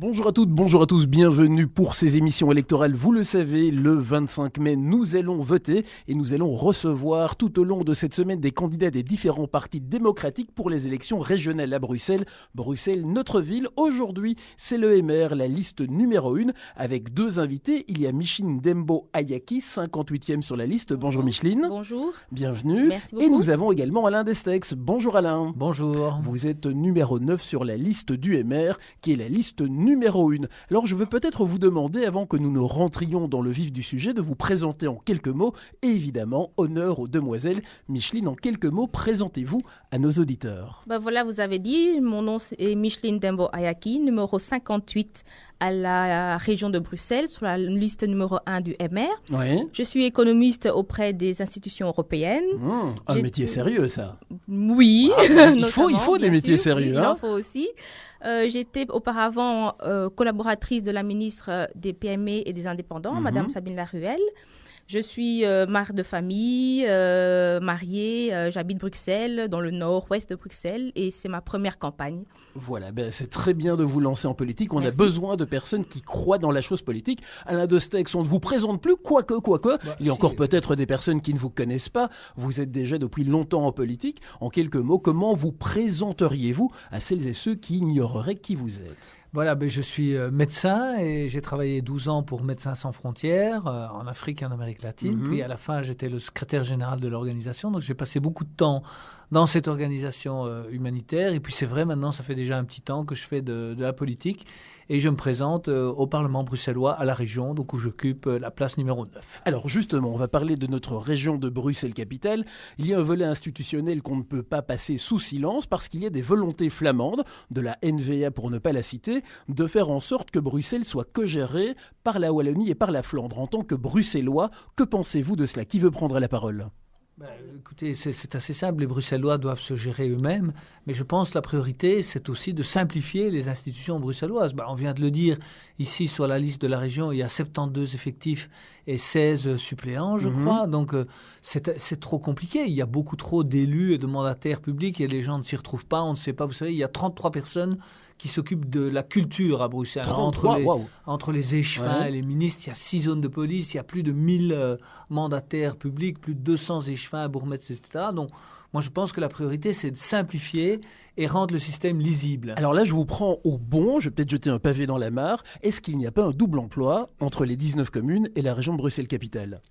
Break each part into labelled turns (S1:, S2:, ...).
S1: Bonjour à toutes, bonjour à tous, bienvenue pour ces émissions électorales. Vous le savez, le 25 mai, nous allons voter et nous allons recevoir tout au long de cette semaine des candidats des différents partis démocratiques pour les élections régionales à Bruxelles. Bruxelles, notre ville. Aujourd'hui, c'est le MR, la liste numéro 1, avec deux invités. Il y a Micheline Dembo-Ayaki, 58e sur la liste. Bonjour Micheline.
S2: Bonjour.
S1: Bienvenue.
S2: Merci beaucoup.
S1: Et nous avons également Alain Destex. Bonjour Alain.
S3: Bonjour.
S1: Vous êtes numéro 9 sur la liste du MR, qui est la liste numéro 1. Alors je veux peut-être vous demander, avant que nous ne rentrions dans le vif du sujet, de vous présenter en quelques mots. Et évidemment, honneur aux demoiselles. Micheline, en quelques mots, présentez-vous à nos auditeurs.
S2: Voilà, vous avez dit, mon nom est Micheline Dembo-Ayaki, numéro 58 à la région de Bruxelles, sur la liste numéro 1 du MR.
S1: Oui.
S2: Je suis économiste auprès des institutions européennes.
S1: Un métier sérieux, ça.
S2: Oui.
S1: Il faut des métiers sérieux.
S2: Il en faut aussi. J'étais auparavant collaboratrice de la ministre des PME et des Indépendants, Madame Sabine Laruelle. Je suis mère de famille, mariée, j'habite Bruxelles, dans le nord-ouest de Bruxelles, et c'est ma première campagne.
S1: Voilà, c'est très bien de vous lancer en politique. On
S2: Merci.
S1: a besoin de personnes qui croient dans la chose politique. Alain Destex, on ne vous présente plus, quoique. Il y a encore peut-être des personnes qui ne vous connaissent pas. Vous êtes déjà depuis longtemps en politique. En quelques mots, comment vous présenteriez-vous à celles et ceux qui ignoreraient qui vous êtes ?
S3: Voilà, je suis médecin et j'ai travaillé 12 ans pour Médecins sans frontières en Afrique et en Amérique latine. Puis à la fin, j'étais le secrétaire général de l'organisation. Donc j'ai passé beaucoup de temps dans cette organisation humanitaire. Et puis c'est vrai, maintenant, ça fait déjà un petit temps que je fais de la politique. Et je me présente au Parlement bruxellois, à la région, donc où j'occupe la place numéro 9.
S1: Alors justement, on va parler de notre région de Bruxelles-Capitale. Il y a un volet institutionnel qu'on ne peut pas passer sous silence parce qu'il y a des volontés flamandes, de la NVA pour ne pas la citer, de faire en sorte que Bruxelles soit co-gérée par la Wallonie et par la Flandre. En tant que Bruxellois, que pensez-vous de cela ? Qui veut prendre la parole ?
S3: Écoutez, c'est assez simple, les Bruxellois doivent se gérer eux-mêmes, mais je pense que la priorité, c'est aussi de simplifier les institutions bruxelloises. On vient de le dire, ici sur la liste de la région, il y a 72 effectifs et 16 suppléants, je crois, donc c'est trop compliqué. Il y a beaucoup trop d'élus et de mandataires publics et les gens ne s'y retrouvent pas, on ne sait pas, vous savez, il y a 33 personnes qui s'occupent de la culture à Bruxelles.
S1: 33,
S3: entre les échevins et les ministres, il y a 6 zones de police, il y a plus de 1000 mandataires publics, plus de 200 échevins, bourgmestres, etc. Donc, moi, je pense que la priorité, c'est de simplifier et rendre le système lisible.
S1: Alors là, je vous prends au bon, je vais peut-être jeter un pavé dans la mare. Est-ce qu'il n'y a pas un double emploi entre les 19 communes et la région de Bruxelles-Capitale ?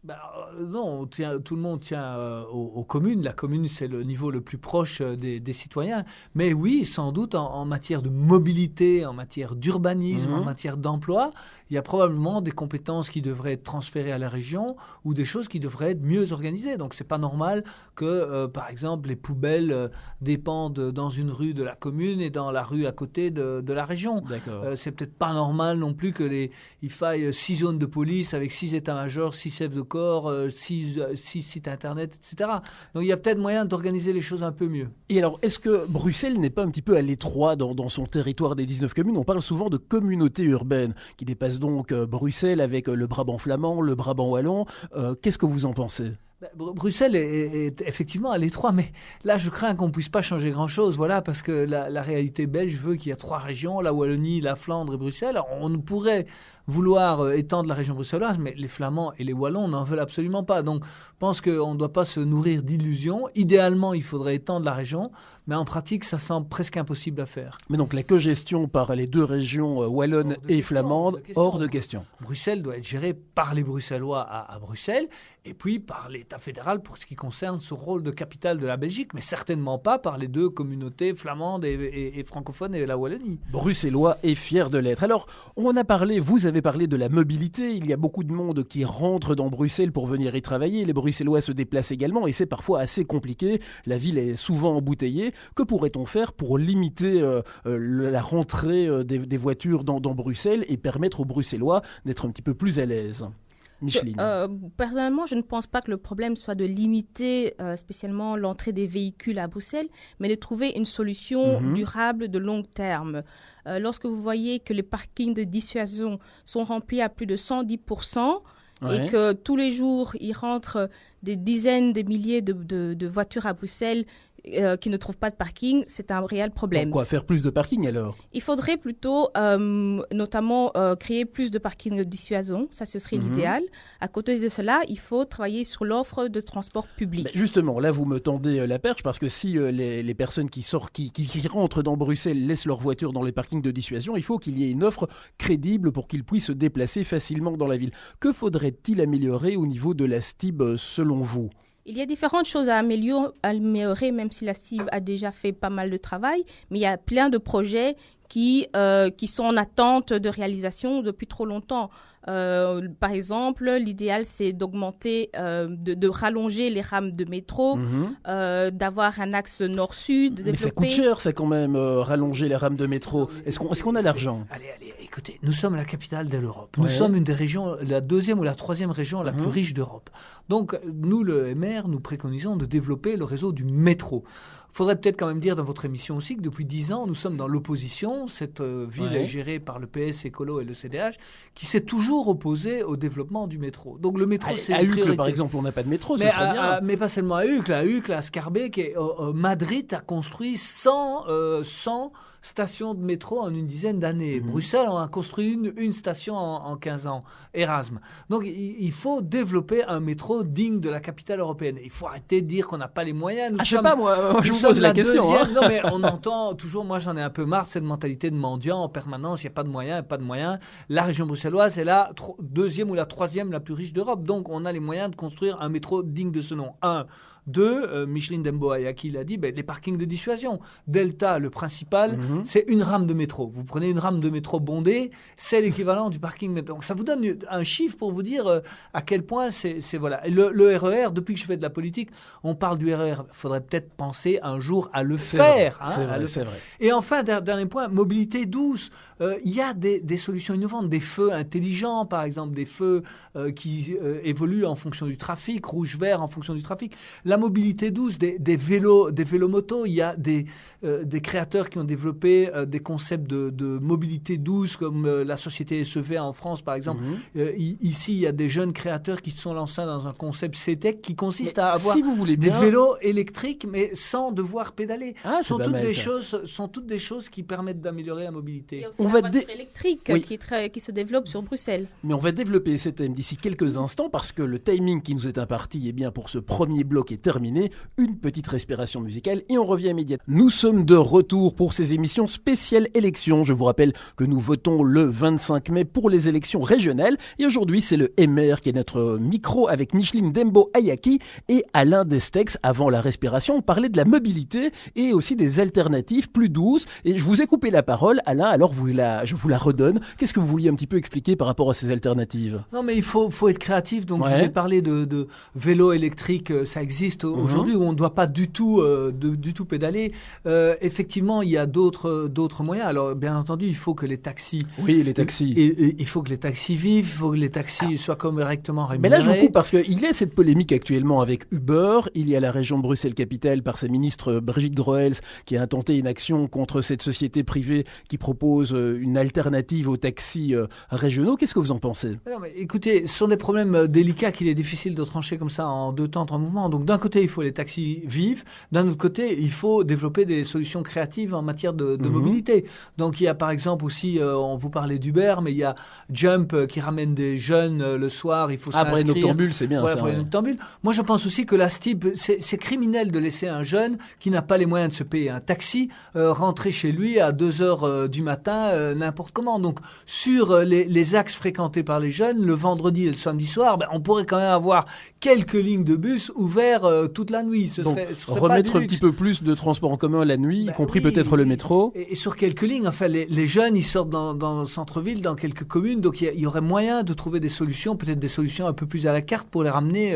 S3: Non, tout le monde tient aux communes. La commune, c'est le niveau le plus proche des citoyens. Mais oui, sans doute, en matière de mobilité, en matière d'urbanisme, en matière d'emploi, il y a probablement des compétences qui devraient être transférées à la région ou des choses qui devraient être mieux organisées. Donc, c'est pas normal que, par exemple, les poubelles dépendent dans une rue de la commune et dans la rue à côté de la région. C'est peut-être pas normal non plus il faille 6 zones de police avec 6 états-majors, 6 chefs de corps, 6 sites internet, etc. Donc il y a peut-être moyen d'organiser les choses un peu mieux.
S1: Et alors, est-ce que Bruxelles n'est pas un petit peu à l'étroit dans son territoire des 19 communes ? On parle souvent de communautés urbaines qui dépassent donc Bruxelles avec le Brabant flamand, le Brabant wallon. Qu'est-ce que vous en pensez ?
S3: Bruxelles est effectivement à l'étroit, mais là, je crains qu'on ne puisse pas changer grand-chose, voilà, parce que la réalité belge veut qu'il y a 3 régions, la Wallonie, la Flandre et Bruxelles. Alors, on pourrait vouloir étendre la région bruxelloise, mais les Flamands et les Wallons n'en veulent absolument pas. Donc, je pense qu'on ne doit pas se nourrir d'illusions. Idéalement, il faudrait étendre la région, mais en pratique, ça semble presque impossible à faire.
S1: Mais donc, la cogestion par les deux régions wallonnes et flamandes, hors de question.
S3: Bruxelles doit être gérée par les Bruxellois à Bruxelles, et puis par l'État fédéral pour ce qui concerne ce rôle de capitale de la Belgique, mais certainement pas par les deux communautés flamandes et francophones et la Wallonie.
S1: Bruxellois est fier de l'être. Alors, vous avez parlé de la mobilité. Il y a beaucoup de monde qui rentre dans Bruxelles pour venir y travailler. Les Bruxellois se déplacent également et c'est parfois assez compliqué. La ville est souvent embouteillée. Que pourrait-on faire pour limiter la rentrée des voitures dans Bruxelles et permettre aux Bruxellois d'être un petit peu plus à l'aise ? Micheline.
S2: Personnellement, je ne pense pas que le problème soit de limiter spécialement l'entrée des véhicules à Bruxelles, mais de trouver une solution durable de long terme. Lorsque vous voyez que les parkings de dissuasion sont remplis à plus de 110%, et que tous les jours, il rentre des dizaines de milliers de voitures à Bruxelles qui ne trouvent pas de parking, c'est un réel problème.
S1: Donc quoi, faire plus de parking alors?
S2: Il faudrait plutôt notamment créer plus de parkings de dissuasion, ça ce serait l'idéal. À côté de cela, il faut travailler sur l'offre de transport public.
S1: Ben justement, là vous me tendez la perche parce que si les personnes qui rentrent dans Bruxelles laissent leur voiture dans les parkings de dissuasion, il faut qu'il y ait une offre crédible pour qu'ils puissent se déplacer facilement dans la ville. Que faudrait-il améliorer au niveau de la STIB selon vous?
S2: Il y a différentes choses à améliorer, même si la STIB a déjà fait pas mal de travail, mais il y a plein de projets qui sont en attente de réalisation depuis trop longtemps. Par exemple, l'idéal, c'est d'augmenter, de rallonger les rames de métro, d'avoir un axe nord-sud.
S1: Mais ça coûte cher, ça, quand même, rallonger les rames de métro. Est-ce qu'on a l'argent?
S3: Allez, écoutez, nous sommes la capitale de l'Europe. Nous sommes une des régions, la deuxième ou la troisième région la plus riche d'Europe. Donc, nous, le MR, nous préconisons de développer le réseau du métro. Il faudrait peut-être quand même dire dans votre émission aussi que depuis 10 ans, nous sommes dans l'opposition. Cette ville est gérée par le PS, Écolo et le CDH, qui s'est toujours opposé au développement du métro. Donc le métro, c'est une priorité.
S1: Uccle, par exemple, on n'a pas de métro, ça serait bien.
S3: Mais pas seulement à Uccle. À Uccle, à Scarbeck, Madrid a construit 100 stations de métro en une dizaine d'années. Bruxelles, on a construit une station en 15 ans. Erasme. Donc il faut développer un métro digne de la capitale européenne. Il faut arrêter de dire qu'on n'a pas les moyens.
S1: Je sais pas, moi je vous pose la question.
S3: Non, mais on entend toujours, moi j'en ai un peu marre de cette mentalité de mendiant en permanence, il n'y a pas de moyens, La région bruxelloise est la deuxième ou la troisième la plus riche d'Europe. Donc on a les moyens de construire un métro digne de ce nom. 2, Micheline Dembo-Ayaki l'a dit, les parkings de dissuasion. Delta, le principal, c'est une rame de métro. Vous prenez une rame de métro bondée, c'est l'équivalent du parking métro. Donc ça vous donne un chiffre pour vous dire à quel point c'est voilà. Et le RER, depuis que je fais de la politique, on parle du RER. Il faudrait peut-être penser un jour à le faire.
S1: C'est vrai.
S3: Et enfin, dernier point, mobilité douce. Il y a des solutions innovantes, des feux intelligents, par exemple, des feux qui évoluent en fonction du trafic, rouge-vert en fonction du trafic. La mobilité douce, des vélomotos, il y a des créateurs qui ont développé des concepts de mobilité douce, comme la société SEV en France, par exemple. Ici, il y a des jeunes créateurs qui se sont lancés dans un concept CETEC qui consiste à avoir des vélos électriques, mais sans devoir pédaler. Sont toutes des choses qui permettent d'améliorer la mobilité.
S2: Il y a aussi la voiture électrique qui se développe sur Bruxelles.
S1: Mais on va développer ce thème d'ici quelques instants parce que le timing qui nous est imparti pour ce premier bloc est terminé. Une petite respiration musicale et on revient immédiatement. Nous sommes de retour pour ces émissions spéciales élections. Je vous rappelle que nous votons le 25 mai pour les élections régionales et aujourd'hui c'est le MR qui est notre micro avec Micheline Dembo-Ayaki et Alain Destex. Avant la respiration, on parlait de la mobilité et aussi des alternatives plus douces et je vous ai coupé la parole, Alain, alors je vous la redonne. Qu'est-ce que vous vouliez un petit peu expliquer par rapport à ces alternatives?
S3: Non mais il faut être créatif, donc je vous ai parlé de vélo électrique, ça existe aujourd'hui où on ne doit pas du tout pédaler. Effectivement, il y a d'autres moyens. Alors, bien entendu, il faut que les taxis...
S1: Oui, les taxis.
S3: Il faut que les taxis vivent, il faut que les taxis soient correctement rémunérés.
S1: Mais là, je vous coupe parce qu'il y a cette polémique actuellement avec Uber. Il y a la région de Bruxelles-Capitale par sa ministre Brigitte Groels qui a intenté une action contre cette société privée qui propose une alternative aux taxis régionaux. Qu'est-ce que vous en pensez?
S3: Non, mais écoutez, ce sont des problèmes délicats qu'il est difficile de trancher comme ça en 2 temps, 3 mouvements. Donc d'un côté, il faut les taxis vivent. D'un autre côté, il faut développer des solutions créatives en matière de mobilité. Donc il y a par exemple aussi, on vous parlait d'Uber, mais il y a Jump qui ramène des jeunes le soir. Il faut s'inscrire.
S1: Pour les noctambules, c'est bien.
S3: Pour les noctambules. Moi, je pense aussi que la STIB, c'est criminel de laisser un jeune qui n'a pas les moyens de se payer un taxi rentrer chez lui à 2h du matin n'importe comment. Donc sur les axes fréquentés par les jeunes, le vendredi et le samedi soir, on pourrait quand même avoir quelques lignes de bus ouverts toute la nuit. Ce serait
S1: remettre un petit peu plus de transport en commun la nuit, y compris peut-être le métro.
S3: Et sur quelques lignes, enfin, les jeunes, ils sortent dans le centre-ville, dans quelques communes, donc il y aurait moyen de trouver des solutions, peut-être des solutions un peu plus à la carte pour les ramener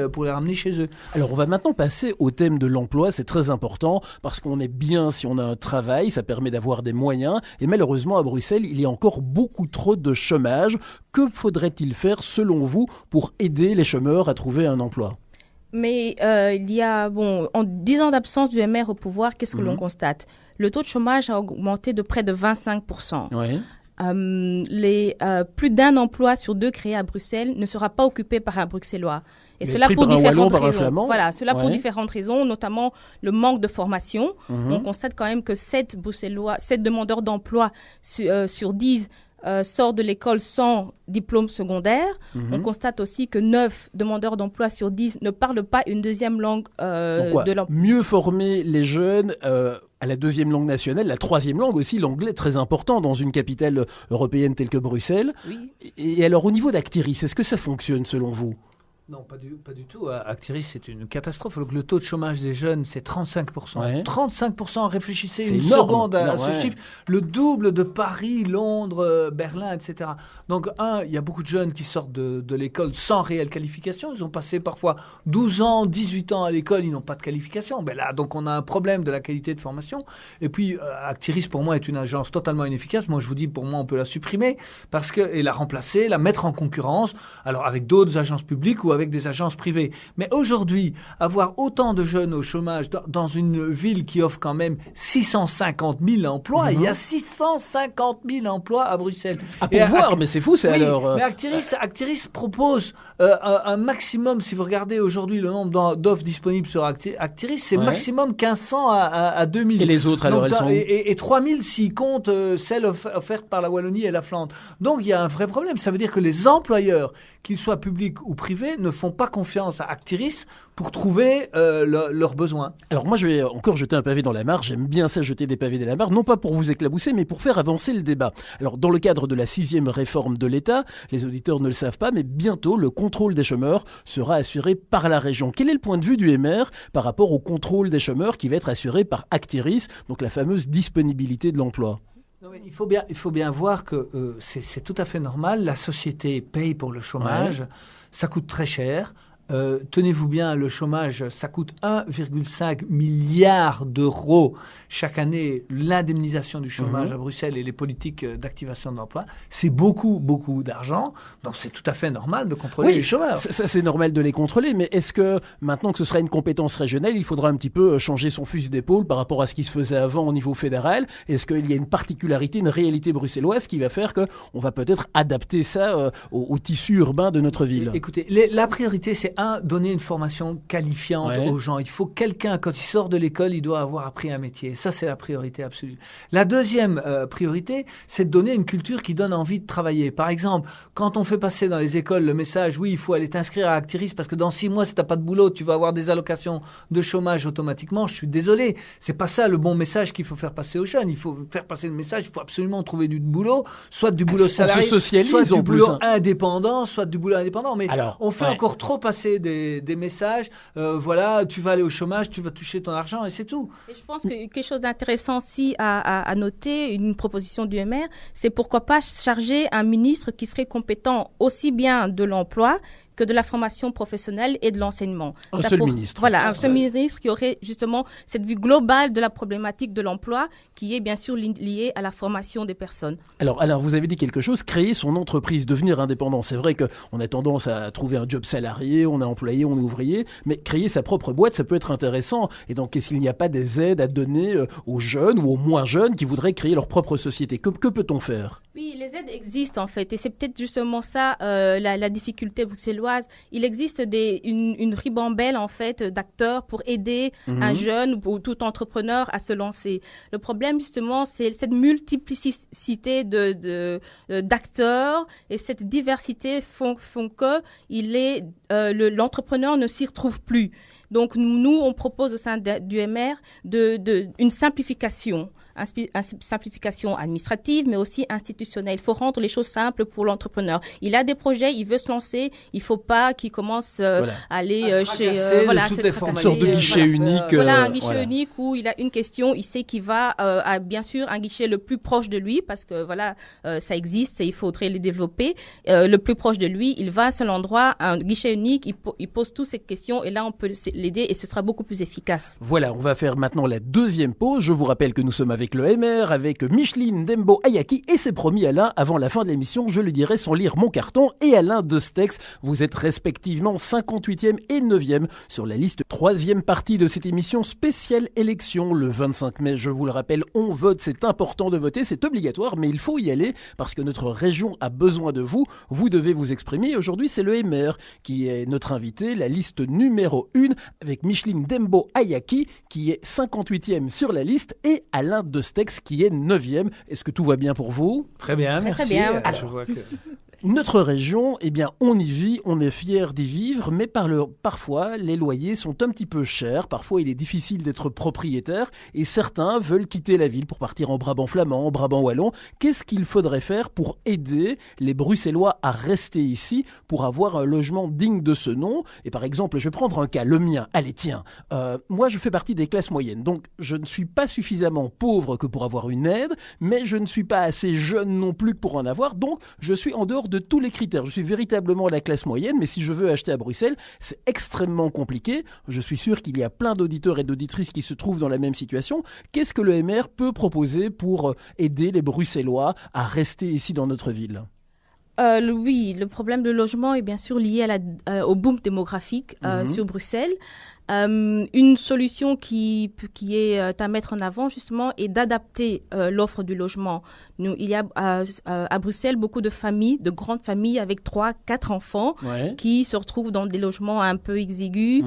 S3: chez eux.
S1: Alors on va maintenant passer au thème de l'emploi, c'est très important parce qu'on est bien si on a un travail, ça permet d'avoir des moyens et malheureusement à Bruxelles, il y a encore beaucoup trop de chômage. Que faudrait-il faire selon vous pour aider les chômeurs à trouver un emploi ?
S2: Mais il y a, en 10 ans d'absence du MR au pouvoir, qu'est-ce que l'on constate ? Le taux de chômage a augmenté de près de 25%.
S1: Oui.
S2: Plus d'un emploi sur 2 créé à Bruxelles ne sera pas occupé par un Bruxellois. Et cela
S1: pris
S2: pour
S1: par un
S2: différentes
S1: Wallon, par un
S2: raisons.
S1: Flamand.
S2: Voilà, cela pour
S1: Ouais.
S2: différentes raisons, notamment le manque de formation. On constate quand même que 7 demandeurs d'emploi sur 10 sortent de l'école sans diplôme secondaire. On constate aussi que 9 demandeurs d'emploi sur 10 ne parlent pas une deuxième langue de l'emploi.
S1: Mieux former les jeunes à la deuxième langue nationale, la troisième langue aussi, l'anglais, très important dans une capitale européenne telle que Bruxelles.
S2: Oui.
S1: Et alors, au niveau d'Actiris, est-ce que ça fonctionne selon vous ?
S3: Non, pas du tout. Actiris, c'est une catastrophe. Donc, le taux de chômage des jeunes, c'est 35%.
S1: Ouais.
S3: 35%, réfléchissez
S1: C'est
S3: une
S1: énorme.
S3: seconde à
S1: Non,
S3: ce
S1: ouais.
S3: chiffre. Le double de Paris, Londres, Berlin, etc. Donc, il y a beaucoup de jeunes qui sortent de l'école sans réelle qualification. Ils ont passé parfois 12 ans, 18 ans à l'école, ils n'ont pas de qualification. Ben là, donc, on a un problème de la qualité de formation. Et puis, Actiris, pour moi, est une agence totalement inefficace. Moi, je vous dis, pour moi, on peut la supprimer et la remplacer, la mettre en concurrence, alors avec d'autres agences publiques ou avec des agences privées. Mais aujourd'hui, avoir autant de jeunes au chômage dans une ville qui offre quand même 650 000 emplois, il y a 650 000 emplois à Bruxelles.
S1: À pourvoir, mais c'est fou, c'est
S3: Oui,
S1: alors...
S3: mais Actiris propose un maximum, si vous regardez aujourd'hui le nombre d'offres disponibles sur Actiris, c'est
S1: Ouais.
S3: maximum 1500 à 2000.
S1: Et les autres, alors, elles sont où ?
S3: Et 3000 s'ils comptent celles offertes par la Wallonie et la Flandre. Donc il y a un vrai problème. Ça veut dire que les employeurs, qu'ils soient publics ou privés, ne font pas confiance à Actiris pour trouver leurs besoins.
S1: Alors moi, je vais encore jeter un pavé dans la mare. J'aime bien ça, jeter des pavés dans la mare, non pas pour vous éclabousser, mais pour faire avancer le débat. Alors, dans le cadre de la 6e réforme de l'État, les auditeurs ne le savent pas, mais bientôt, le contrôle des chômeurs sera assuré par la région. Quel est le point de vue du MR par rapport au contrôle des chômeurs qui va être assuré par Actiris, donc la fameuse disponibilité de l'emploi ?
S3: Non, mais il faut bien voir que c'est tout à fait normal. La société paye pour le chômage. Ça coûte très cher. Tenez-vous bien, le chômage, ça coûte 1,5 milliard d'euros chaque année, l'indemnisation du chômage à Bruxelles et les politiques d'activation de l'emploi. C'est beaucoup, beaucoup d'argent. Donc, c'est tout à fait normal de contrôler les chômeurs.
S1: Ça, c'est normal de les contrôler, mais est-ce que maintenant que ce sera une compétence régionale, il faudra un petit peu changer son fusil d'épaule par rapport à ce qui se faisait avant au niveau fédéral ? Est-ce qu'il y a une particularité, une réalité bruxelloise qui va faire qu'on va peut-être adapter ça au tissu urbain de notre ville ?
S3: Écoutez, la priorité, c'est donner une formation qualifiante aux gens. Il faut quelqu'un, quand il sort de l'école, il doit avoir appris un métier. Ça, c'est la priorité absolue. La deuxième priorité, c'est de donner une culture qui donne envie de travailler. Par exemple, quand on fait passer dans les écoles le message, oui, il faut aller t'inscrire à Actiris parce que dans 6 mois, si tu n'as pas de boulot, tu vas avoir des allocations de chômage automatiquement. Je suis désolé. C'est pas ça le bon message qu'il faut faire passer aux jeunes. Il faut faire passer le message, il faut absolument trouver du boulot, soit du boulot salarié, soit du boulot indépendant, soit du boulot indépendant. Mais alors, on fait encore trop passer des messages, voilà, tu vas aller au chômage, tu vas toucher ton argent et c'est tout.
S2: Et je pense que quelque chose d'intéressant aussi à noter, une proposition du MR, c'est pourquoi pas charger un ministre qui serait compétent aussi bien de l'emploi que de la formation professionnelle et de l'enseignement.
S1: Un seul ministre.
S2: Voilà, un seul ministre qui aurait justement cette vue globale de la problématique de l'emploi qui est bien sûr liée à la formation des personnes.
S1: Alors, vous avez dit quelque chose, créer son entreprise, devenir indépendant. C'est vrai qu'on a tendance à trouver un job salarié, on est employé, on est ouvrier, mais créer sa propre boîte, ça peut être intéressant. Et donc, est-ce qu'il n'y a pas des aides à donner aux jeunes ou aux moins jeunes qui voudraient créer leur propre société ? Que peut-on faire ?
S2: Oui, les aides existent en fait, et c'est peut-être justement ça la difficulté bruxelloise. Il existe une ribambelle en fait d'acteurs pour aider un jeune ou tout entrepreneur à se lancer. Le problème justement, c'est cette multiplicité d'acteurs et cette diversité font que l'entrepreneur ne s'y retrouve plus. Donc nous, on propose au sein du MR une simplification. Simplification administrative, mais aussi institutionnelle. Il faut rendre les choses simples pour l'entrepreneur. Il a des projets, il veut se lancer, il ne faut pas qu'il commence à aller chez...
S1: une sorte de guichet unique.
S2: Voilà, un guichet unique où il a une question, il sait qu'il va à, bien sûr, un guichet le plus proche de lui, parce que voilà, ça existe et il faudrait les développer. Le plus proche de lui, il va à un seul endroit, un guichet unique, il pose toutes ces questions et là, on peut l'aider et ce sera beaucoup plus efficace.
S1: Voilà, on va faire maintenant la deuxième pause. Je vous rappelle que nous sommes avec avec le MR, avec Micheline Dembo-Ayaki, et c'est promis Alain, avant la fin de l'émission, je le dirai sans lire mon carton, et Alain Destex, vous êtes respectivement 58e et 9e sur la liste. Troisième partie de cette émission spéciale élection, le 25 mai, je vous le rappelle, on vote, c'est important de voter, c'est obligatoire, mais il faut y aller parce que notre région a besoin de vous, vous devez vous exprimer. Aujourd'hui, c'est le MR qui est notre invité, la liste numéro 1 avec Micheline Dembo-Ayaki qui est 58e sur la liste et Alain Destex qui est 9e. Est-ce que tout va bien pour vous ?
S3: Très bien, merci.
S2: Très bien.
S3: Je vois que...
S1: Notre région, eh bien, on y vit, on est fiers d'y vivre, mais parfois, les loyers sont un petit peu chers. Parfois, il est difficile d'être propriétaire et certains veulent quitter la ville pour partir en Brabant flamand, en Brabant wallon. Qu'est-ce qu'il faudrait faire pour aider les Bruxellois à rester ici, pour avoir un logement digne de ce nom ? Et par exemple, je vais prendre un cas, le mien. Allez, tiens, moi, je fais partie des classes moyennes, donc je ne suis pas suffisamment pauvre que pour avoir une aide, mais je ne suis pas assez jeune non plus que pour en avoir, donc je suis en dehors de tous les critères. Je suis véritablement la classe moyenne, mais si je veux acheter à Bruxelles, c'est extrêmement compliqué. Je suis sûr qu'il y a plein d'auditeurs et d'auditrices qui se trouvent dans la même situation. Qu'est-ce que le MR peut proposer pour aider les Bruxellois à rester ici dans notre ville ?
S2: Oui, le problème de logement est bien sûr lié au boom démographique sur Bruxelles. Une solution qui est à mettre en avant justement est d'adapter l'offre du logement. Il y a à Bruxelles beaucoup de familles, de grandes familles avec 3-4 enfants qui se retrouvent dans des logements un peu exigus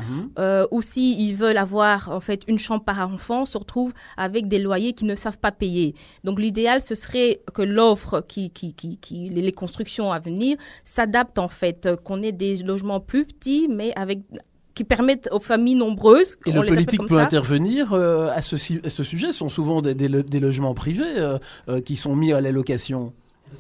S2: ou s'ils veulent avoir en fait une chambre par enfant, se retrouvent avec des loyers qu'ils ne savent pas payer. Donc l'idéal ce serait que l'offre les constructions à venir s'adaptent en fait, qu'on ait des logements plus petits mais qui permettent aux familles nombreuses.
S1: Et le politique peut intervenir à ce sujet. Ce sont souvent des logements privés qui sont mis à la location.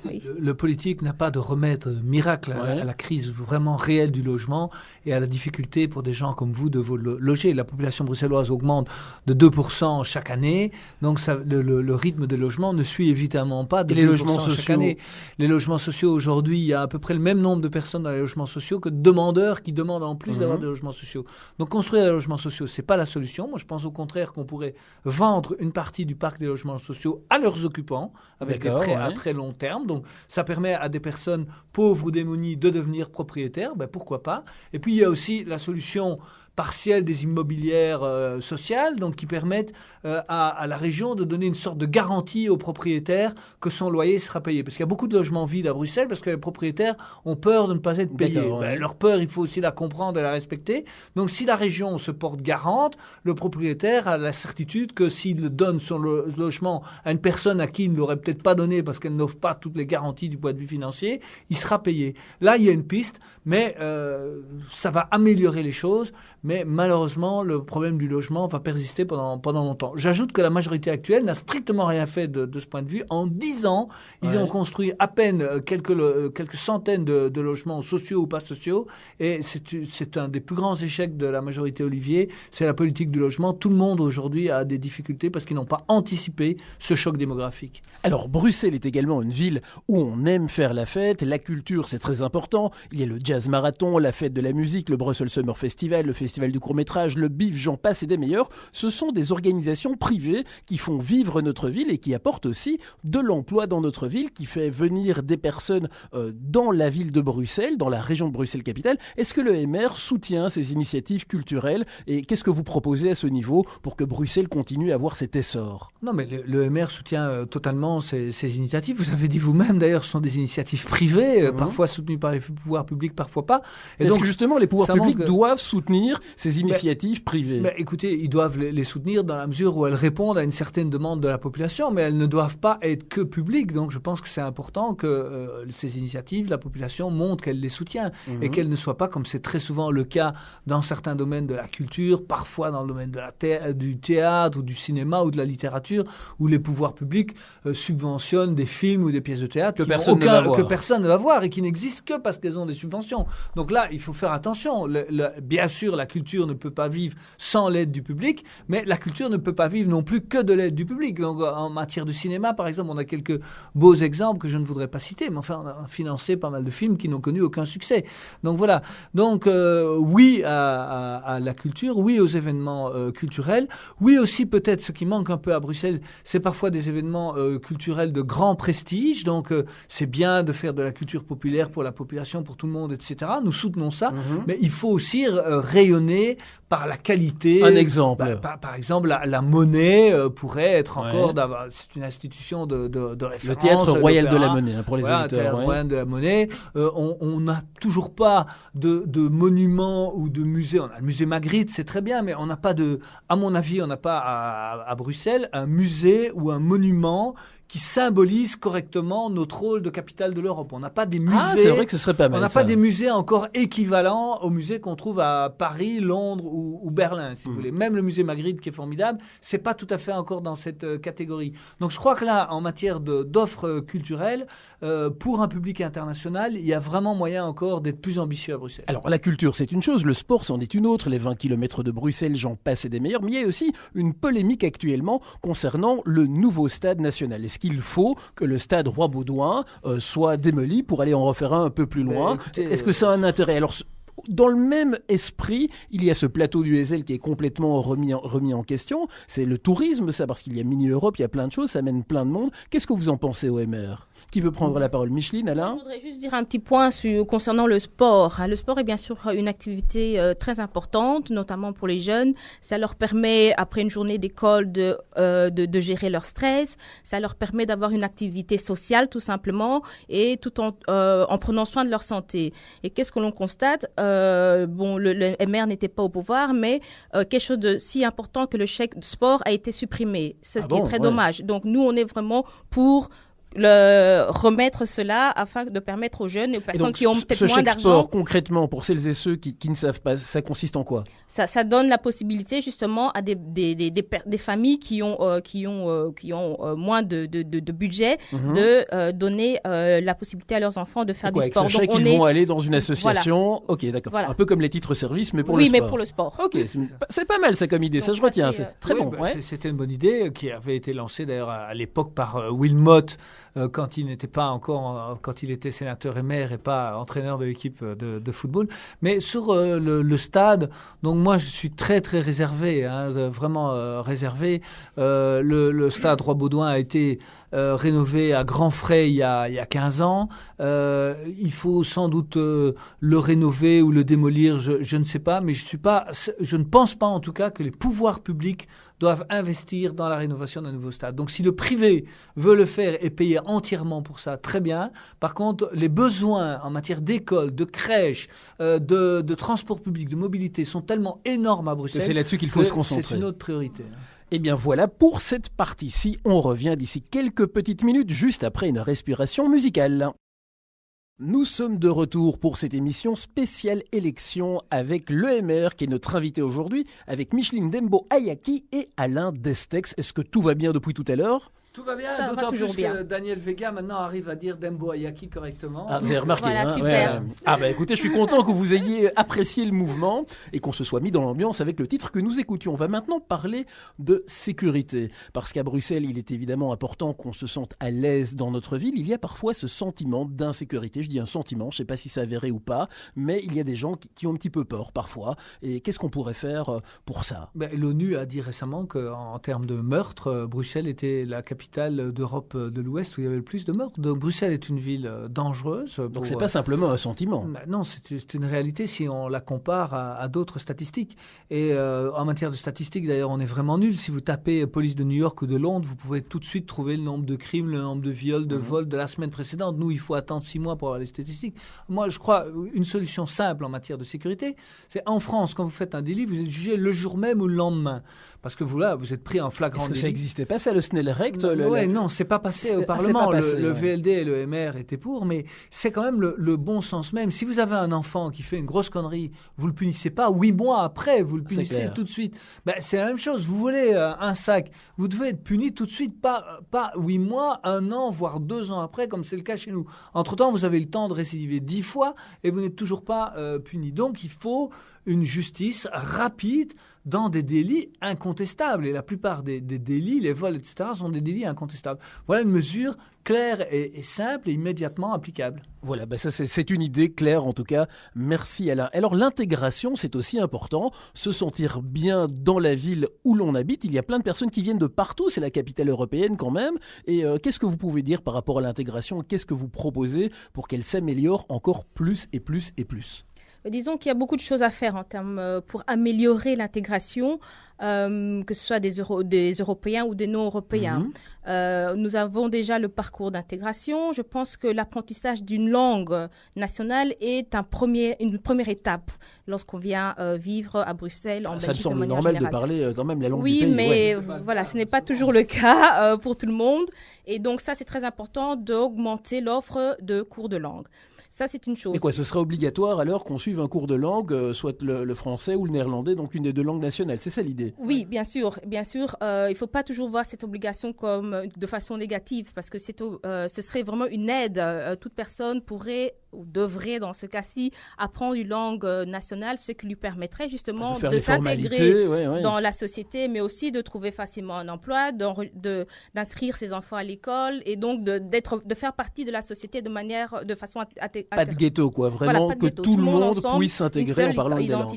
S2: Oui.
S3: Le politique n'a pas de remède miracle à la crise vraiment réelle du logement et à la difficulté pour des gens comme vous de vous loger. La population bruxelloise augmente de 2% chaque année, donc le rythme de logement ne suit évidemment pas de 2%
S1: les logements
S3: chaque
S1: sociaux.
S3: année. Les logements sociaux, aujourd'hui, il y a à peu près le même nombre de personnes dans les logements sociaux que de demandeurs qui demandent en plus d'avoir des logements sociaux. Donc construire des logements sociaux, c'est pas la solution. Moi, je pense au contraire qu'on pourrait vendre une partie du parc des logements sociaux à leurs occupants avec des prêts à très long terme. Donc, ça permet à des personnes pauvres ou démunies de devenir propriétaires, pourquoi pas. Et puis, il y a aussi la solution partielle des immobilières sociales, donc qui permettent à la région de donner une sorte de garantie aux propriétaires que son loyer sera payé. Parce qu'il y a beaucoup de logements vides à Bruxelles parce que les propriétaires ont peur de ne pas être payés. Leur peur, il faut aussi la comprendre et la respecter. Donc si la région se porte garante, le propriétaire a la certitude que s'il donne son logement à une personne à qui il ne l'aurait peut-être pas donné parce qu'elle n'offre pas toutes les garanties du point de vue financier, il sera payé. Là, il y a une piste, mais ça va améliorer les choses. Mais malheureusement, le problème du logement va persister pendant longtemps. J'ajoute que la majorité actuelle n'a strictement rien fait de ce point de vue. En 10 ans, ils ont construit à peine quelques centaines de logements sociaux ou pas sociaux. Et c'est un des plus grands échecs de la majorité Olivier. C'est la politique du logement. Tout le monde aujourd'hui a des difficultés parce qu'ils n'ont pas anticipé ce choc démographique.
S1: Alors, Bruxelles est également une ville où on aime faire la fête. La culture, c'est très important. Il y a le jazz marathon, la fête de la musique, le Brussels Summer Festival, le festival du court-métrage, le BIF, j'en passe et des meilleurs. Ce sont des organisations privées qui font vivre notre ville et qui apportent aussi de l'emploi dans notre ville, qui fait venir des personnes dans la ville de Bruxelles, dans la région de Bruxelles-Capitale. Est-ce que le MR soutient ces initiatives culturelles et qu'est-ce que vous proposez à ce niveau pour que Bruxelles continue à avoir cet essor ?
S3: Non, mais le MR soutient totalement ces initiatives. Vous avez dit vous-même, d'ailleurs, ce sont des initiatives privées, parfois soutenues par les pouvoirs publics, parfois pas.
S1: Et donc, justement, les pouvoirs publics doivent soutenir ces initiatives privées.
S3: Écoutez, ils doivent les soutenir dans la mesure où elles répondent à une certaine demande de la population, mais elles ne doivent pas être que publiques. Donc je pense que c'est important que ces initiatives, la population montre qu'elle les soutient et qu'elles ne soient pas, comme c'est très souvent le cas dans certains domaines de la culture, parfois dans le domaine du théâtre ou du cinéma ou de la littérature, où les pouvoirs publics subventionnent des films ou des pièces de théâtre
S1: que personne
S3: ne va voir et qui n'existent que parce qu'elles ont des subventions. Donc là, il faut faire attention. Bien sûr, la culture ne peut pas vivre sans l'aide du public, mais la culture ne peut pas vivre non plus que de l'aide du public. Donc, en matière de cinéma, par exemple, on a quelques beaux exemples que je ne voudrais pas citer, mais enfin, on a financé pas mal de films qui n'ont connu aucun succès. Donc, voilà. Donc, oui à la culture, oui aux événements culturels, oui aussi peut-être ce qui manque un peu à Bruxelles, c'est parfois des événements culturels de grand prestige. Donc, c'est bien de faire de la culture populaire pour la population, pour tout le monde, etc. Nous soutenons ça, mais il faut aussi rayonner par la qualité.
S1: Un exemple.
S3: Par exemple, la Monnaie pourrait être encore, c'est une institution de référence.
S1: Le théâtre royal de la Monnaie, pour les auditeurs.
S3: Le théâtre royal de la Monnaie. On n'a toujours pas de monuments ou de musées. On a le musée Magritte, c'est très bien, mais on n'a pas à mon avis, on n'a pas à Bruxelles un musée ou un monument qui symbolise correctement notre rôle de capitale de l'Europe. On n'a pas des musées.
S1: Ah, c'est vrai que ce serait pas mal.
S3: On n'a pas des musées encore équivalents aux musées qu'on trouve à Paris, Londres ou Berlin, si vous voulez. Même le musée Magritte, qui est formidable, c'est pas tout à fait encore dans cette catégorie. Donc, je crois que là, en matière d'offres culturelles, pour un public international, il y a vraiment moyen encore d'être plus ambitieux à Bruxelles.
S1: Alors, la culture, c'est une chose, le sport, c'en est une autre. Les 20 km de Bruxelles, j'en passe et des meilleurs. Mais il y a aussi une polémique actuellement concernant le nouveau stade national. Est-ce qu'il faut que le stade Roi-Baudouin soit démoli pour aller en refaire un peu plus loin? Est-ce que ça a un intérêt? Alors, dans le même esprit, il y a ce plateau du Heysel qui est complètement remis en question. C'est le tourisme, ça, parce qu'il y a Mini-Europe, il y a plein de choses, ça amène plein de monde. Qu'est-ce que vous en pensez, OMR? Qui veut prendre la parole? Micheline, Alain?
S2: Je voudrais juste dire un petit point concernant le sport. Le sport est bien sûr une activité très importante, notamment pour les jeunes. Ça leur permet, après une journée d'école, de gérer leur stress. Ça leur permet d'avoir une activité sociale, tout simplement, et tout en prenant soin de leur santé. Et qu'est-ce que l'on constate? Le MR n'était pas au pouvoir, mais quelque chose de si important que le chèque sport a été supprimé, ce qui est très dommage. Donc nous, on est vraiment pour remettre cela afin de permettre aux jeunes et aux personnes qui ont peut-être moins d'argent. Ce chèque sport,
S1: concrètement, pour celles et ceux qui ne savent pas, ça consiste en quoi?
S2: Ça donne la possibilité justement à des familles qui ont moins de budget de donner la possibilité à leurs enfants de faire du sport.
S1: Avec ce chèque, ils vont aller dans une association. Voilà. Ok, d'accord. Voilà. Un peu comme les titres-services, mais pour le sport.
S2: Oui, mais pour le sport.
S1: Ok, c'est pas mal ça comme idée. Donc, ça, je retiens. C'est très bon.
S3: C'était une bonne idée qui avait été lancée d'ailleurs à l'époque par Wilmot. Quand il n'était pas encore, quand il était sénateur et maire et pas entraîneur de l'équipe de football. Mais sur le stade, donc moi je suis très très réservé, vraiment réservé. Le stade Roi-Baudouin a été rénové à grands frais il y a 15 ans. Il faut sans doute le rénover ou le démolir, je ne sais pas, mais je ne pense pas en tout cas que les pouvoirs publics doivent investir dans la rénovation d'un nouveau stade. Donc si le privé veut le faire et payer entièrement pour ça, très bien. Par contre, les besoins en matière d'école, de crèche, de transport public, de mobilité sont tellement énormes à Bruxelles.
S1: C'est là-dessus qu'il faut se concentrer.
S3: C'est une autre priorité.
S1: Eh bien voilà pour cette partie-ci. On revient d'ici quelques petites minutes, juste après une respiration musicale. Nous sommes de retour pour cette émission spéciale élection avec l'EMR qui est notre invité aujourd'hui, avec Micheline Dembo-Ayaki et Alain Destex. Est-ce que tout va bien depuis tout à l'heure ?
S3: Tout va bien, d'autant plus que Daniel Vega maintenant arrive à dire Dembo-Ayaki correctement.
S1: Ah, vous avez remarqué,
S2: voilà, super.
S1: Ah bah écoutez, je suis content que vous ayez apprécié le mouvement et qu'on se soit mis dans l'ambiance avec le titre que nous écoutions. On va maintenant parler de sécurité, parce qu'à Bruxelles, il est évidemment important qu'on se sente à l'aise dans notre ville. Il y a parfois ce sentiment d'insécurité, je dis un sentiment, je ne sais pas si c'est avéré ou pas, mais il y a des gens qui ont un petit peu peur parfois. Et qu'est-ce qu'on pourrait faire pour ça ?
S3: L'ONU a dit récemment qu'en termes de meurtres, Bruxelles était la capitale d'Europe de l'Ouest où il y avait le plus de morts. Donc Bruxelles est une ville dangereuse.
S1: Donc c'est pas simplement un sentiment.
S3: Non, c'est une réalité si on la compare à d'autres statistiques. Et en matière de statistiques, d'ailleurs, on est vraiment nul. Si vous tapez police de New York ou de Londres, vous pouvez tout de suite trouver le nombre de crimes, le nombre de viols, de vols de la semaine précédente. Nous, il faut attendre 6 mois pour avoir les statistiques. Moi, je crois une solution simple en matière de sécurité, c'est en France, quand vous faites un délit, vous êtes jugé le jour même ou le lendemain. Parce que vous êtes pris en flagrant délit.
S1: Est-ce que ça n'existait pas, ça, le Snellrecht
S3: Non, c'est pas passé au Parlement. Le VLD et le MR étaient pour, mais c'est quand même le bon sens même. Si vous avez un enfant qui fait une grosse connerie, vous le punissez pas 8 mois après, vous le punissez tout de suite. C'est la même chose. Vous volez un sac, vous devez être puni tout de suite, pas 8 mois, 1 an, voire 2 ans après, comme c'est le cas chez nous. Entre-temps, vous avez le temps de récidiver 10 fois et vous n'êtes toujours pas puni. Donc, il faut une justice rapide dans des délits incontestables. Et la plupart des délits, les vols, etc., sont des délits incontestables. Voilà une mesure claire et simple et immédiatement applicable.
S1: Voilà, ça c'est une idée claire en tout cas. Merci Alain. Alors l'intégration, c'est aussi important. Se sentir bien dans la ville où l'on habite. Il y a plein de personnes qui viennent de partout. C'est la capitale européenne quand même. Et qu'est-ce que vous pouvez dire par rapport à l'intégration? Qu'est-ce que vous proposez pour qu'elle s'améliore encore plus et plus et plus?
S2: Disons qu'il y a beaucoup de choses à faire en termes pour améliorer l'intégration, que ce soit des Européens ou des non-Européens. Nous avons déjà le parcours d'intégration. Je pense que l'apprentissage d'une langue nationale est une première étape lorsqu'on vient vivre à Bruxelles, en Belgique.
S1: Ça me semble normal de parler quand même la langue du pays.
S2: Oui, mais voilà, ce n'est pas toujours le cas pour tout le monde. Et donc ça, c'est très important d'augmenter l'offre de cours de langue. Ça, c'est une chose.
S1: Et quoi, ce sera obligatoire alors qu'on suive un cours de langue, soit le français ou le néerlandais, donc une des 2 langues nationales. C'est ça l'idée?
S2: Oui, bien sûr. Il ne faut pas toujours voir cette obligation comme de façon négative, parce que ce serait vraiment une aide. Toute personne pourrait ou devrait, dans ce cas-ci, apprendre une langue nationale, ce qui lui permettrait justement de s'intégrer dans la société, mais aussi de trouver facilement un emploi, d'inscrire ses enfants à l'école et donc de faire partie de la société de façon
S1: pas de ghetto, quoi. Vraiment que tout le monde puisse s'intégrer en parlant des langues.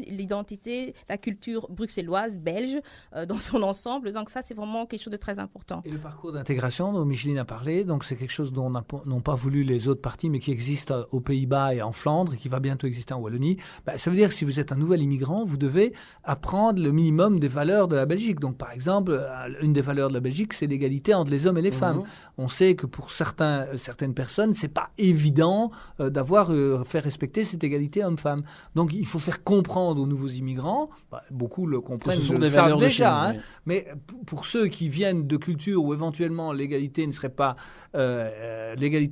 S2: L'identité, la culture bruxelloise, belge, dans son ensemble. Donc ça, c'est vraiment quelque chose de très important.
S3: Et le parcours d'intégration dont Micheline a parlé, donc c'est quelque chose dont n'ont pas voulu les autres partis, mais qui existe aux Pays-Bas et en Flandre, et qui va bientôt exister en Wallonie. Ça veut dire que si vous êtes un nouvel immigrant, vous devez apprendre le minimum des valeurs de la Belgique. Donc, par exemple, une des valeurs de la Belgique, c'est l'égalité entre les hommes et les femmes. On sait que pour certaines personnes, c'est pas évident d'avoir fait respecter cette égalité homme-femme. Donc, il faut faire comprendre aux nouveaux immigrants, beaucoup le comprennent, le savent déjà, mais pour ceux qui viennent de cultures où éventuellement l'égalité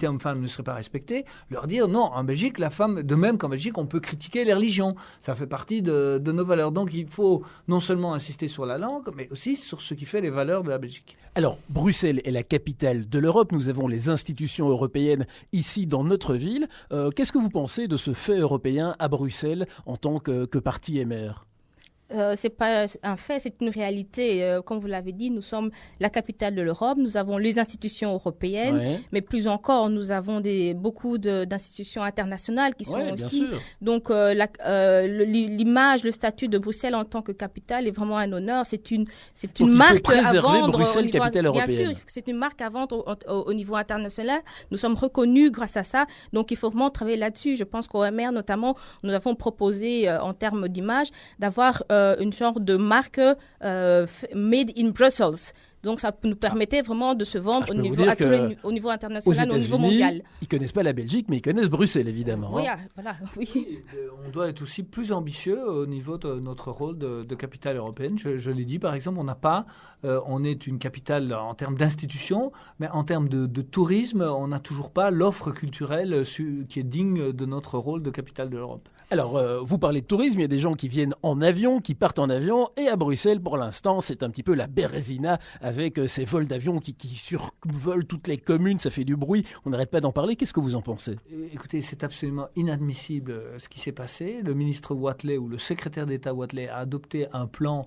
S3: homme-femme ne serait pas respectée, leur dire non, en Belgique, la femme, de même qu'en Belgique, on peut critiquer les religions. Ça fait partie de nos valeurs. Donc, il faut non seulement insister sur la langue, mais aussi sur ce qui fait les valeurs de la Belgique.
S1: Alors, Bruxelles est la capitale de l'Europe. Nous avons les institutions européennes ici dans notre ville. Qu'est-ce que vous pensez de ce fait européen à Bruxelles en tant que parti MR ?
S2: C'est pas un fait, c'est une réalité. Comme vous l'avez dit, nous sommes la capitale de l'Europe. Nous avons les institutions européennes, mais plus encore, nous avons beaucoup d'institutions internationales qui sont aussi. Donc, l'image, le statut de Bruxelles en tant que capitale est vraiment un honneur. C'est une marque à vendre.
S1: Bruxelles, capitale européenne.
S2: Bien sûr, c'est une marque à vendre au niveau international. Nous sommes reconnus grâce à ça. Donc, il faut vraiment travailler là-dessus. Je pense qu'au MR, notamment, nous avons proposé, en termes d'image, d'avoir une sorte de marque made in Brussels. Donc, ça nous permettait vraiment de se vendre au niveau international, au niveau mondial.
S1: Ils ne connaissent pas la Belgique, mais ils connaissent Bruxelles, évidemment.
S2: Oui, voilà. Oui.
S3: On doit être aussi plus ambitieux au niveau de notre rôle de capitale européenne. Je l'ai dit, par exemple, on est une capitale en termes d'institutions, mais en termes de tourisme, on n'a toujours pas l'offre culturelle qui est digne de notre rôle de capitale de l'Europe.
S1: Alors, vous parlez de tourisme, il y a des gens qui viennent en avion, qui partent en avion, et à Bruxelles, pour l'instant, c'est un petit peu la Bérésina avec ces vols d'avion qui survolent toutes les communes, ça fait du bruit, on n'arrête pas d'en parler. Qu'est-ce que vous en pensez ?
S3: Écoutez, c'est absolument inadmissible ce qui s'est passé. Le ministre Wathelet ou le secrétaire d'État Wathelet a adopté un plan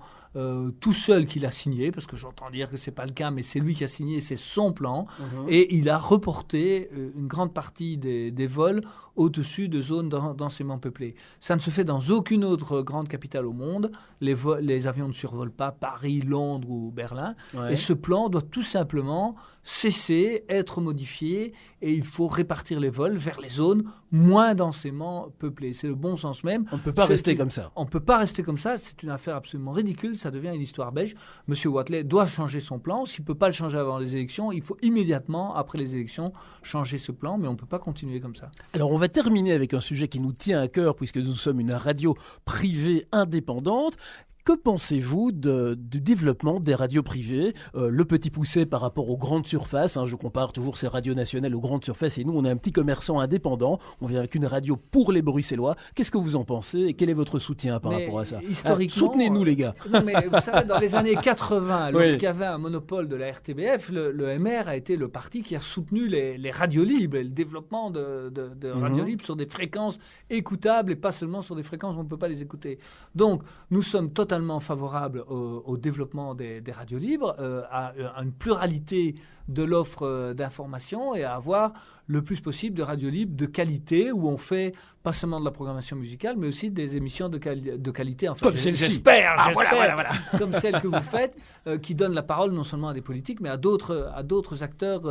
S3: tout seul qu'il a signé, parce que j'entends dire que ce n'est pas le cas, mais c'est lui qui a signé, c'est son plan, et il a reporté une grande partie des vols au-dessus de zones densément peuplées. Ça ne se fait dans aucune autre grande capitale au monde. Les avions ne survolent pas Paris, Londres ou Berlin. Et ce plan doit tout simplement cesser, être modifié, et il faut répartir les vols vers les zones moins densément peuplées. C'est le bon sens même.
S1: On ne peut pas rester comme ça.
S3: On ne peut pas rester comme ça. C'est une affaire absolument ridicule. Ça devient une histoire belge. Monsieur Wathelet doit changer son plan. S'il ne peut pas le changer avant les élections, il faut immédiatement, après les élections, changer ce plan. Mais on ne peut pas continuer comme ça.
S1: Alors, on va terminer avec un sujet qui nous tient à cœur, puisque nous sommes une radio privée indépendante. Que pensez-vous du développement des radios privées, le petit poussé par rapport aux grandes surfaces, je compare toujours ces radios nationales aux grandes surfaces, et nous on est un petit commerçant indépendant, on vient avec une radio pour les Bruxellois. Qu'est-ce que vous en pensez et quel est votre soutien par rapport à ça?
S3: Historiquement,
S1: soutenez-nous les gars.
S3: Non mais vous savez, dans les années 80, lorsqu'il y avait un monopole de la RTBF, le MR a été le parti qui a soutenu les radios libres et le développement de radios libres sur des fréquences écoutables et pas seulement sur des fréquences où on ne peut pas les écouter. Donc nous sommes totalement favorable au développement des radios libres, à une pluralité de l'offre d'information et à avoir le plus possible de radios libres de qualité où on fait pas seulement de la programmation musicale mais aussi des émissions de qualité. Enfin,
S1: comme celle-ci.
S3: J'espère,
S1: voilà.
S3: comme celle que vous faites, qui donne la parole non seulement à des politiques mais à d'autres acteurs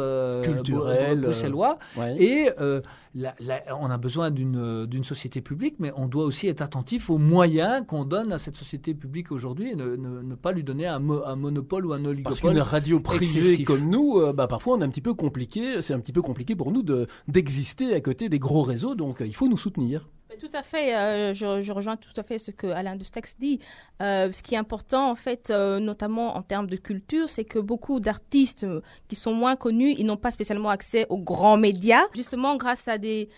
S1: culturels
S3: bruxellois.
S1: Ouais.
S3: Et on a besoin d'une société publique, mais on doit aussi être attentif aux moyens qu'on donne à cette société publique aujourd'hui et ne pas lui donner un monopole ou un oligopole.
S1: Parce qu'une radio privée
S3: excessif.
S1: comme nous, parfois on est un petit peu compliqué, c'est un petit peu compliqué pour nous d'exister à côté des gros réseaux, donc il faut nous soutenir.
S2: Tout à fait, je rejoins tout à fait ce que Alain de Stax dit. Ce qui est important, en fait, notamment en termes de culture, c'est que beaucoup d'artistes qui sont moins connus, ils n'ont pas spécialement accès aux grands médias. Justement, grâce à des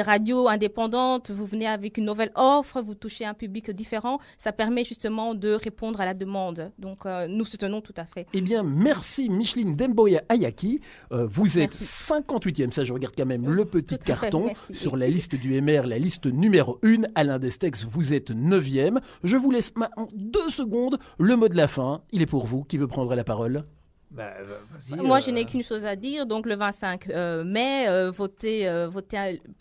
S2: radios indépendantes, vous venez avec une nouvelle offre, vous touchez un public différent. Ça permet justement de répondre à la demande. Donc, nous soutenons tout à fait.
S1: Eh bien, merci Micheline Demboya Ayaki. Vous êtes 58e, ça je regarde quand même le petit carton sur la liste du MR, la liste numéro 1. Alain Destex, vous êtes 9e. Je vous laisse en 2 secondes le mot de la fin. Il est pour vous. Qui veut prendre la parole?
S2: Moi, je n'ai qu'une chose à dire. Donc, le 25 mai, votez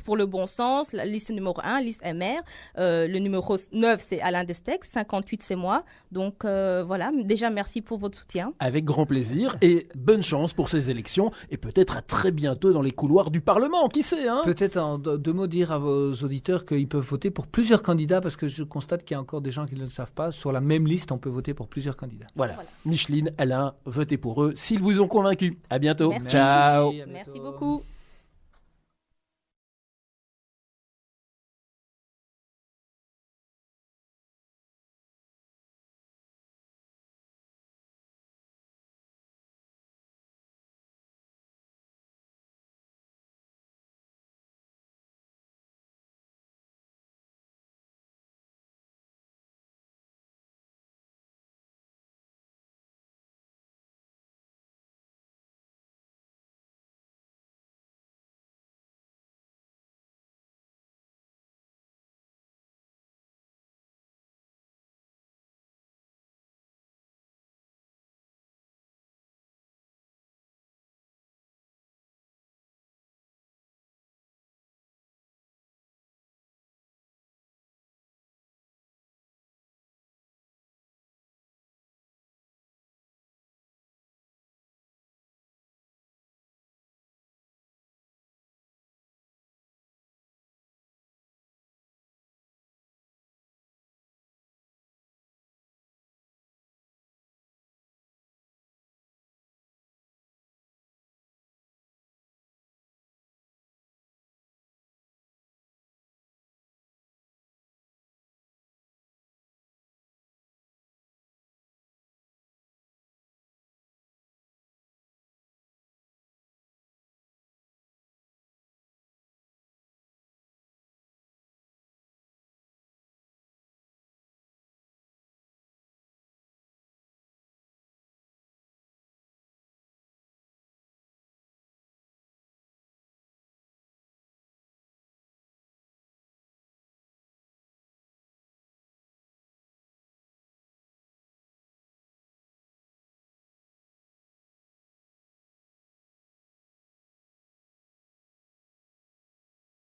S2: pour le bon sens. La liste numéro 1, liste MR. Le numéro 9, c'est Alain Destex. 58, c'est moi. Donc, voilà. Déjà, merci pour votre soutien.
S1: Avec grand plaisir. Et bonne chance pour ces élections. Et peut-être à très bientôt dans les couloirs du Parlement. Qui sait,
S3: Peut-être en 2 mots dire à vos auditeurs qu'ils peuvent voter pour plusieurs candidats parce que je constate qu'il y a encore des gens qui ne le savent pas. Sur la même liste, on peut voter pour plusieurs candidats.
S1: Voilà. Micheline, Alain, votez pour eux s'ils vous ont convaincu. À bientôt.
S2: Merci.
S1: Ciao.
S2: Merci beaucoup.